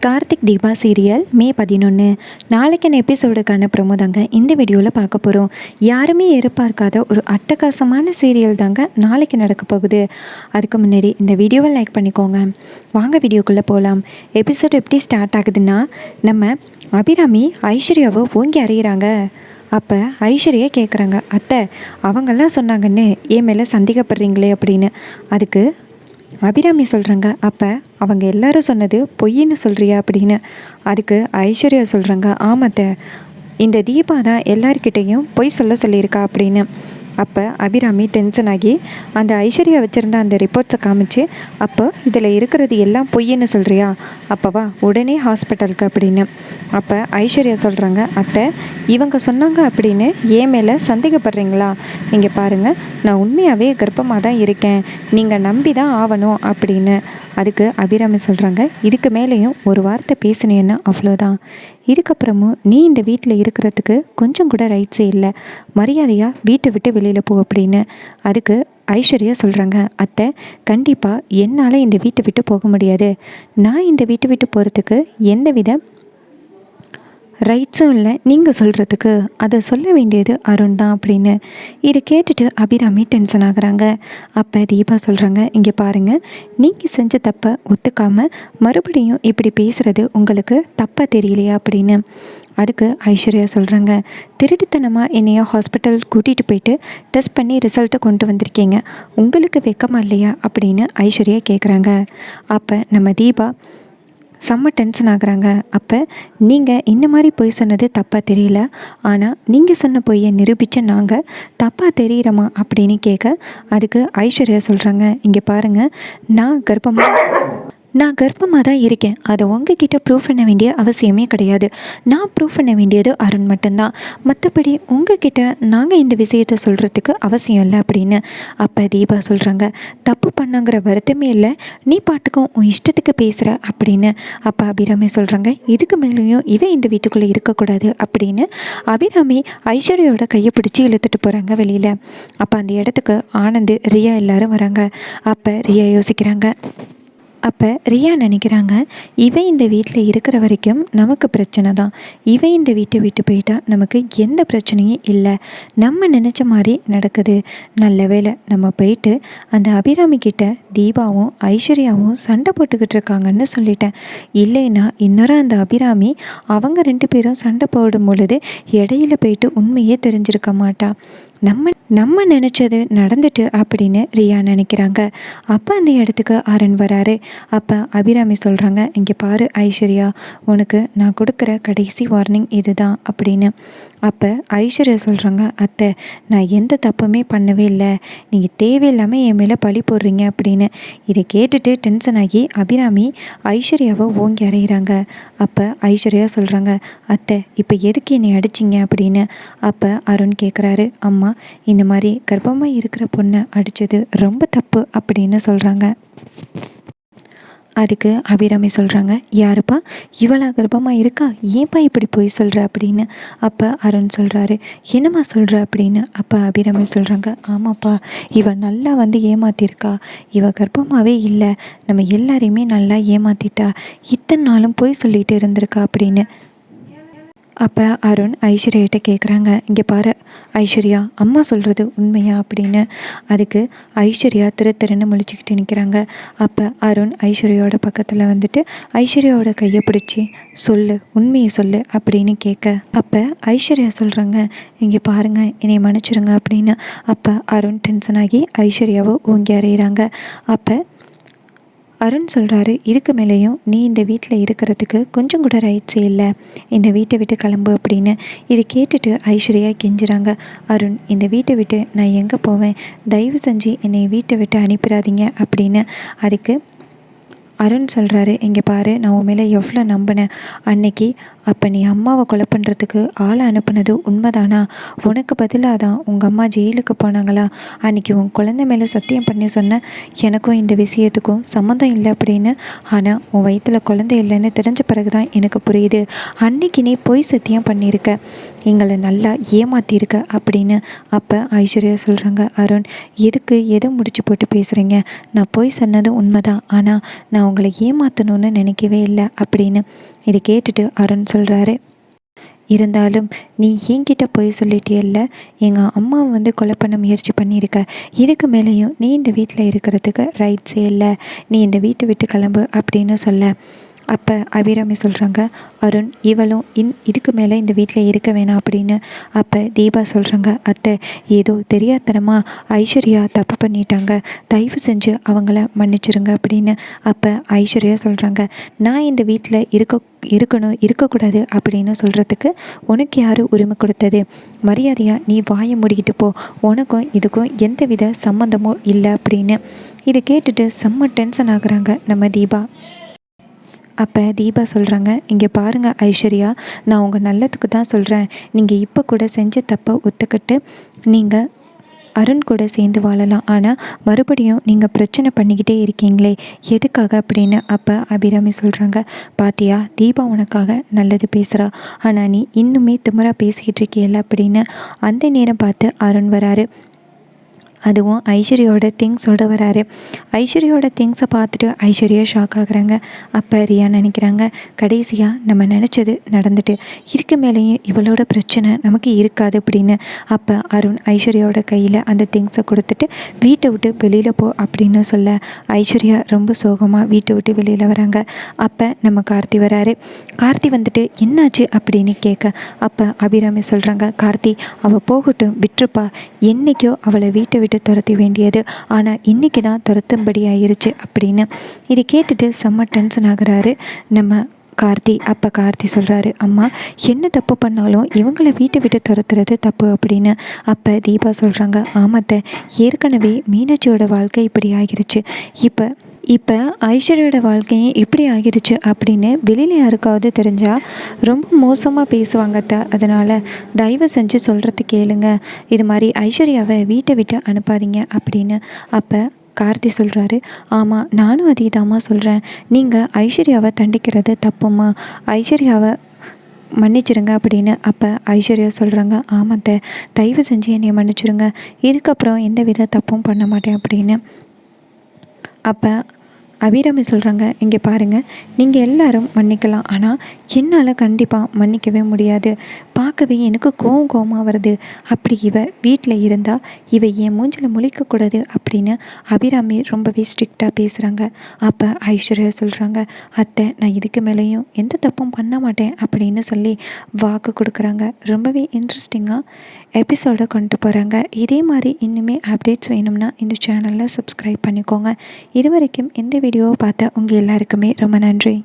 Karthik Deepa serial மே 11 நாளைக்கான எபிசோடுக்கான promo தாங்க இந்த வீடியோவில் பார்க்க போகிறோம். யாருமே எதிர்பார்க்காத ஒரு அட்டகாசமான சீரியல் தாங்க நாளைக்கு நடக்க போகுது. அதுக்கு முன்னாடி இந்த வீடியோவை லைக் பண்ணிக்கோங்க. வாங்க வீடியோக்குள்ளே போகலாம். எபிசோடு எப்படி ஸ்டார்ட் ஆகுதுன்னா, நம்ம அபிராமி ஐஸ்வர்யாவை ஓங்கி அறிகிறாங்க. அப்போ ஐஸ்வர்யா கேட்குறாங்க, அத்தை அவங்கெல்லாம் சொன்னாங்கன்னு என் மேலே சந்தேகப்படுறீங்களே அப்படின்னு. அதுக்கு அபிராமி சொல்கிறாங்க, அப்போ அவங்க எல்லாரும் சொன்னது பொய்ன்னு சொல்கிறியா அப்படின்னு. அதுக்கு ஐஸ்வர்யா சொல்கிறாங்க, ஆமாத்த இந்த தீபா தான் எல்லார்கிட்டேயும் பொய் சொல்லியிருக்கா அப்படின்னு. அப்போ அபிராமி டென்ஷன் ஆகி அந்த ஐஸ்வர்யா வச்சுருந்த அந்த ரிப்போர்ட்ஸை காமிச்சு, அப்போ இதில் இருக்கிறது எல்லாம் பொய்ன்னு சொல்கிறியா, அப்போவா உடனே ஹாஸ்பிட்டலுக்கு அப்படின்னு. அப்போ ஐஸ்வர்யா சொல்கிறாங்க, அத்தை இவங்க சொன்னாங்க அப்படின்னு ஏன் மேலே சந்தேகப்படுறீங்களா? இங்கே பாருங்கள், நான் உண்மையாகவே கர்ப்பமாக தான் இருக்கேன், நீங்கள் நம்பி தான் ஆகணும் அப்படின்னு. அதுக்கு அபிராமி சொல்கிறாங்க, இதுக்கு மேலேயும் ஒரு வார்த்தை பேசினேன்னா அவ்வளோதான். இதுக்கப்புறமும் நீ இந்த வீட்டில் இருக்கிறதுக்கு கொஞ்சம் கூட ரைட்ஸே இல்லை. மரியாதையாக வீட்டை விட்டு வெளியில் போ அப்படின்னு. அதுக்கு ஐஸ்வர்யா சொல்கிறாங்க, அத்தை கண்டிப்பாக என்னால் இந்த வீட்டை விட்டு போக முடியாது. நான் இந்த வீட்டை விட்டு போகிறதுக்கு எந்தவித ரைட்ஸும் இல்லை, நீங்கள் சொல்கிறதுக்கு அதை சொல்ல வேண்டியது அருண் தான் அப்படின்னு. இதை கேட்டுட்டு அபிராமி டென்ஷன் ஆகுறாங்க. அப்போ தீபா சொல்கிறாங்க, இங்கே பாருங்கள், நீங்கள் செஞ்ச தப்பை ஒத்துக்காமல் மறுபடியும் இப்படி பேசுகிறது உங்களுக்கு தப்பாக தெரியலையா அப்படின்னு. அதுக்கு ஐஸ்வர்யா சொல்கிறாங்க, திருட்டுத்தனமாக என்னைய ஹாஸ்பிட்டல் கூட்டிகிட்டு போயிட்டு டெஸ்ட் பண்ணி ரிசல்ட்டை கொண்டு வந்திருக்கீங்க, உங்களுக்கு வெக்கமாக இல்லையா அப்படின்னு ஐஸ்வர்யா கேட்குறாங்க. அப்போ நம்ம தீபா செம்ம டென்ஷன் ஆகுறாங்க. அப்போ நீங்கள் இந்த மாதிரி பொய் சொன்னது தப்பாக தெரியல, ஆனால் நீங்கள் சொன்ன பொய்யை நிரூபித்து நாங்கள் தப்பாக தெரிகிறோமா அப்படின்னு கேட்க, அதுக்கு ஐஸ்வர்யா சொல்கிறாங்க, இங்கே பாருங்கள், நான் கர்ப்பமாக தான் இருக்கேன், அதை உங்ககிட்ட ப்ரூவ் பண்ண வேண்டிய அவசியமே கிடையாது. நான் ப்ரூவ் பண்ண வேண்டியது அருண் மட்டும்தான். மற்றபடி உங்ககிட்ட நாங்கள் இந்த விஷயத்தை சொல்கிறதுக்கு அவசியம் இல்லை அப்படின்னு. அப்போ தீபா சொல்கிறாங்க, தப்பு பண்ணங்கிற வருத்தமே இல்லை, நீ பாட்டுக்கும் உன் இஷ்டத்துக்கு பேசுகிற அப்படின்னு. அப்போ அபிராமி சொல்கிறாங்க, இதுக்கு மேலேயும் இவன் இந்த வீட்டுக்குள்ளே இருக்கக்கூடாது அப்படின்னு அபிராமி ஐஸ்வர்யோட கையை பிடிச்சி இழுத்துட்டு போகிறாங்க வெளியில். அப்போ அந்த இடத்துக்கு ஆனந்த், ரியா எல்லாரும் வராங்க. அப்போ ரியா யோசிக்கிறாங்க. அப்போ ரியா நினைக்கிறாங்க, இவன் இந்த வீட்டில் இருக்கிற வரைக்கும் நமக்கு பிரச்சனை தான், இவன் இந்த வீட்டை விட்டு போயிட்டா நமக்கு எந்த பிரச்சனையும் இல்லை, நம்ம நினச்ச மாதிரி நடக்குது. நல்ல வேளை நம்ம போயிட்டு அந்த அபிராமி கிட்ட தீபாவும் ஐஸ்வர்யாவும் சண்டை போட்டுக்கிட்டு இருக்காங்கன்னு சொல்லிட்டேன். இல்லைன்னா இன்னொரு அந்த அபிராமி அவங்க 2 பேரும் சண்டை போடும் பொழுது இடையில போயிட்டு உண்மையே தெரிஞ்சிருக்க மாட்டா. நம்ம நினச்சது நடந்துட்டு அப்படின்னு ரியா நினைக்கிறாங்க. அப்போ அந்த இடத்துக்கு அருண் வராரு. அப்போ அபிராமி சொல்கிறாங்க, இங்கே பாரு ஐஸ்வர்யா, உனக்கு நான் கொடுக்குற கடைசி வார்னிங் இதுதான் அப்படின்னு. அப்போ ஐஸ்வர்யா சொல்கிறாங்க, அத்தை நான் எந்த தப்புமே பண்ணவே இல்லை, நீங்கள் தேவையில்லாமல் என் மேலே பழி போடுறீங்க அப்படின்னு. இதை கேட்டுட்டு டென்ஷன் ஆகி அபிராமி ஐஸ்வர்யாவை ஓங்கி அறையிறாங்க. அப்போ ஐஸ்வர்யா சொல்கிறாங்க, அத்தை இப்போ எதுக்கு என்னை அடிச்சிங்க அப்படின்னு. அப்போ அருண் கேட்குறாரு, அம்மா இந்த மாதிரி கர்ப்பமாக இருக்கிற பொண்ணை அடித்தது ரொம்ப தப்பு அப்படின்னு சொல்கிறாங்க. அதுக்கு அபிராமி சொல்கிறாங்க, யாருப்பா இவளா கர்ப்பமாக இருக்கா, ஏன்ப்பா இப்படி போய் சொல்கிற அப்படின்னு. அப்போ அருண் சொல்கிறாரு, என்னம்மா சொல்கிற அப்படின்னு. அப்போ அபிராமி சொல்கிறாங்க, ஆமாப்பா இவள் நல்லா ஏமாத்திருக்கா, இவள் கர்ப்பமாகவே இல்லை, நம்ம எல்லாரையுமே நல்லா ஏமாத்திட்டா, இத்தனை நாளும் போய் சொல்லிட்டு இருந்திருக்கா அப்படின்னு. அப்போ அருண் ஐஸ்வர்யாட்ட கேட்குறாங்க, இங்கே பாரு ஐஸ்வர்யா, அம்மா சொல்கிறது உண்மையா அப்படின்னு. அதுக்கு ஐஸ்வர்யா திருன்னு முழிச்சிக்கிட்டு நிற்கிறாங்க. அப்போ அருண் ஐஸ்வர்யாவோட பக்கத்தில் ஐஸ்வர்யாவோட கையை பிடிச்சி சொல்லு, உண்மையை சொல்லு அப்படின்னு கேட்க, அப்போ ஐஸ்வர்யா சொல்கிறாங்க, இங்கே பாருங்கள் என்னை மன்னிச்சிருங்க அப்படின்னு. அப்போ அருண் டென்ஷன் ஆகி ஐஸ்வர்யாவை ஓங்கி அறையிறாங்க. அப்போ அருண் சொல்கிறாரு, இதுக்கு மேலேயும் நீ இந்த வீட்டில் இருக்கிறதுக்கு கொஞ்சம் கூட ரைட்ஸே இல்லை, இந்த வீட்டை விட்டு கிளம்பு அப்படின்னு. இதை கேட்டுட்டு ஐஸ்வர்யா கெஞ்சுறாங்க, அருண் இந்த வீட்டை விட்டு நான் எங்கே போவேன், தயவு செஞ்சு என்னை வீட்டை விட்டு அனுப்பிடாதீங்க அப்படின்னு. அதுக்கு அருண் சொல்கிறாரு, இங்கே பாரு, நான் உன் மேலே எவ்வளோ நம்பினேன் அன்னைக்கு, அப்போ நீ அம்மாவை கொலை பண்ணுறதுக்கு ஆளை அனுப்புனது உண்மைதானா? உனக்கு பதிலாக தான் உங்கள் அம்மா ஜெயிலுக்கு போனாங்களா? அன்றைக்கி உன் குழந்தை மேலே சத்தியம் பண்ணி சொன்ன, எனக்கும் இந்த விஷயத்துக்கும் சம்மந்தம் இல்லை அப்படின்னு. ஆனால் உன் வயிற்றில் குழந்தை இல்லைன்னு தெரிஞ்ச பிறகு தான் எனக்கு புரியுது, அன்றைக்கி நீ பொய் சத்தியம் பண்ணியிருக்க. எங்களை நல்லா ஏமாற்றிருக்க அப்படின்னு. அப்போ ஐஸ்வர்யா சொல்கிறாங்க, அருண் எதுக்கு எதை முடிச்சு போட்டு பேசுகிறீங்க? நான் போய் சொன்னது உண்மைதான், ஆனால் நான் உங்களை ஏமாற்றணும்னு நினைக்கவே இல்லை அப்படின்னு. இதை கேட்டுட்டு அருண் சொல்கிறாரு, இருந்தாலும் நீ என்கிட்ட போய் சொல்லிட்டியல்ல, எங்கள் அம்மாவை வந்து கொலை பண்ண முயற்சி பண்ணியிருக்க, இதுக்கு மேலேயும் நீ இந்த வீட்டில் இருக்கிறதுக்கு ரைட்ஸே இல்லை, நீ இந்த வீட்டை விட்டு கிளம்பு அப்படின்னு சொல்ல. அப்போ அபிராமி சொல்கிறாங்க, அருண் இவளும் இதுக்கு மேலே இந்த வீட்டில் இருக்க வேணாம் அப்படின்னு. அப்போ தீபா சொல்கிறாங்க, அத்தை ஏதோ தெரியாதனமாக ஐஸ்வர்யா தப்பு பண்ணிட்டாங்க, தயவு செஞ்சு அவங்கள மன்னிச்சிருங்க அப்படின்னு. அப்போ ஐஸ்வர்யா சொல்கிறாங்க, நான் இந்த வீட்டில் இருக்கணும் இருக்கக்கூடாது அப்படின்னு சொல்கிறதுக்கு உனக்கு யார் உரிமை கொடுத்தது? மரியாதையாக நீ வாயை மூடிக்கிட்டு போ, உனக்கும் இதுக்கும் எந்தவித சம்மந்தமும் இல்லை அப்படின்னு. இதை கேட்டுட்டு செம்ம டென்ஷன் ஆகுறாங்க நம்ம தீபா. அப்போ தீபா சொல்கிறாங்க, இங்கே பாருங்கள் ஐஸ்வர்யா, நான் உங்கள் நல்லதுக்கு தான் சொல்கிறேன். நீங்கள் இப்போ கூட செஞ்ச தப்பை ஒத்துக்கிட்டு நீங்கள் அருண் கூட சேர்ந்து வாழலாம், ஆனால் மறுபடியும் நீங்கள் பிரச்சனை பண்ணிக்கிட்டே இருக்கீங்களே எதுக்காக அப்படின்னு. அப்போ அபிராமி சொல்கிறாங்க, பாத்தியா தீபா உனக்காக நல்லது பேசுகிறா, ஆனால் நீ இன்னுமே திமிரா பேசிக்கிட்டு இருக்கியல்ல அப்படின்னு. அந்த நேரம் பார்த்து அருண் வராரு. அதுவும் ஐஸ்வர்யோட திங்ஸோடு வராரு. ஐஸ்வர்யோட திங்ஸை பார்த்துட்டு ஐஸ்வர்யா ஷாக் ஆகுறாங்க. அப்போ ரியா நினைக்கிறாங்க, கடைசியாக நம்ம நினச்சது நடந்துட்டு, இதுக்கு மேலேயும் இவளோட பிரச்சனை நமக்கு இருக்காது அப்படின்னு. அப்போ அருண் ஐஸ்வர்யாவோட கையில் அந்த திங்ஸை கொடுத்துட்டு வீட்டை விட்டு வெளியில் போ அப்படின்னு சொல்ல, ஐஸ்வர்யா ரொம்ப சோகமாக வீட்டை விட்டு வெளியில் வராங்க. அப்போ நம்ம கார்த்தி வராரு. கார்த்தி வந்துட்டு என்னாச்சு அப்படின்னு கேட்க, அப்போ அபிராமி சொல்கிறாங்க, கார்த்தி அவள் போகட்டும் விட்டுருப்பா, என்றைக்கோ அவளை வீட்டை விட்டு துரத்த வேண்டியது, ஆனால் இன்றைக்கி தான் துரத்தும்படி ஆயிருச்சு அப்படின்னு. இதை கேட்டுட்டு செம்ம டென்ஷன் ஆகுறாரு நம்ம கார்த்தி. அப்போ கார்த்தி சொல்கிறாரு, அம்மா என்ன தப்பு பண்ணாலும் இவங்களை வீட்டை விட்டு துரத்துறது தப்பு அப்படின்னு. அப்போ தீபா சொல்கிறாங்க, ஆமாத்த ஏற்கனவே மீனாட்சியோட வாழ்க்கை இப்படி ஆகிருச்சு, இப்போ ஐஸ்வர்யோட வாழ்க்கையும் இப்படி ஆகிருச்சு அப்படின்னு வெளியில் யாருக்காவது தெரிஞ்சால் ரொம்ப மோசமாக பேசுவாங்கத்த, அதனால் தயவு செஞ்சு சொல்கிறது கேளுங்க, இது மாதிரி ஐஸ்வர்யாவை வீட்டை விட்டு அனுப்பாதீங்க அப்படின்னு. அப்போ கார்த்தி சொல்கிறாரு, ஆமாம் நானும் அதே தாம்மா சொல்கிறேன், நீங்கள் ஐஸ்வர்யாவை தண்டிக்கிறது தப்புமா, ஐஸ்வர்யாவை மன்னிச்சிருங்க அப்படின்னு. அப்போ ஐஸ்வர்யா சொல்கிறாங்க, ஆமாத்த தயவு செஞ்சு என்னை மன்னிச்சிருங்க, இதுக்கப்புறம் எந்த வித தப்பும் பண்ண மாட்டேன் அப்படின்னு. அப்போ அபிராமி சொல்கிறாங்க, இங்கே பாருங்கள், நீங்கள் எல்லாரும் மன்னிக்கலாம், ஆனால் என்னால் கண்டிப்பாக மன்னிக்கவே முடியாது, பார்க்கவே எனக்கு கோவமாக வருது, அப்படி இவ வீட்டில் இருந்தால் இவ என் மூஞ்சில் முழிக்கக்கூடாது அப்படின்னு அபிராமி ரொம்பவே ஸ்ட்ரிக்டாக பேசுகிறாங்க. அப்போ ஐஸ்வர்யா சொல்கிறாங்க, அத்தை நான் இதுக்கு மேலேயும் எந்த தப்பும் பண்ண மாட்டேன் அப்படின்னு சொல்லி வாக்கு கொடுக்குறாங்க. ரொம்பவே இன்ட்ரெஸ்டிங்காக எபிசோடை கொண்டு போகிறாங்க. இதே மாதிரி இன்னுமே அப்டேட்ஸ் வேணும்னா இந்த சேனலில் சப்ஸ்கிரைப் பண்ணிக்கோங்க. இது வரைக்கும் இந்த வீடியோவை பார்த்த உங்கள் எல்லாருக்குமே ரொம்ப நன்றி.